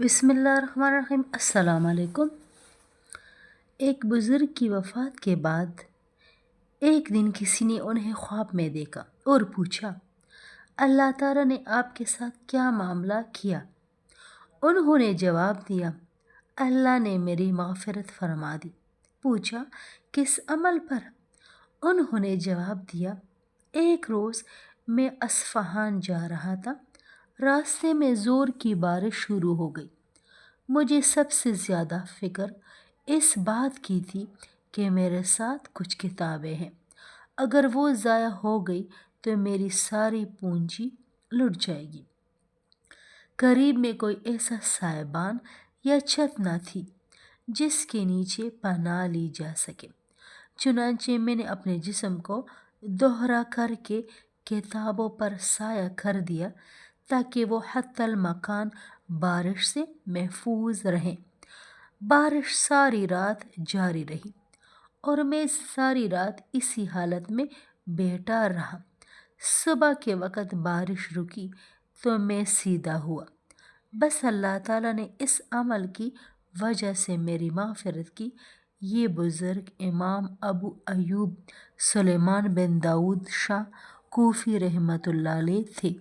بسم اللہ الرحمن الرحیم۔ السلام علیکم۔ ایک بزرگ کی وفات کے بعد ایک دن کسی نے انہیں خواب میں دیکھا اور پوچھا، اللہ تعالیٰ نے آپ کے ساتھ کیا معاملہ کیا؟ انہوں نے جواب دیا، اللہ نے میری مغفرت فرما دی۔ پوچھا، کس عمل پر؟ انہوں نے جواب دیا، ایک روز میں اصفہان جا رہا تھا، راستے میں زور کی بارش شروع ہو گئی۔ مجھے سب سے زیادہ فکر اس بات کی تھی کہ میرے ساتھ کچھ کتابیں ہیں، اگر وہ ضائع ہو گئی تو میری ساری پونجی لٹ جائے گی۔ قریب میں کوئی ایسا سائبان یا چھت نہ تھی جس کے نیچے پناہ لی جا سکے، چنانچہ میں نے اپنے جسم کو دوہرا کر کے کتابوں پر سایہ کر دیا تاکہ وہ حتی المکان بارش سے محفوظ رہیں۔ بارش ساری رات جاری رہی اور میں ساری رات اسی حالت میں بیٹھا رہا۔ صبح کے وقت بارش رکی تو میں سیدھا ہوا۔ بس اللہ تعالیٰ نے اس عمل کی وجہ سے میری مغفرت کی۔ یہ بزرگ امام ابو ایوب سلیمان بن داؤد شاہ کوفی رحمۃ اللہ علیہ تھے۔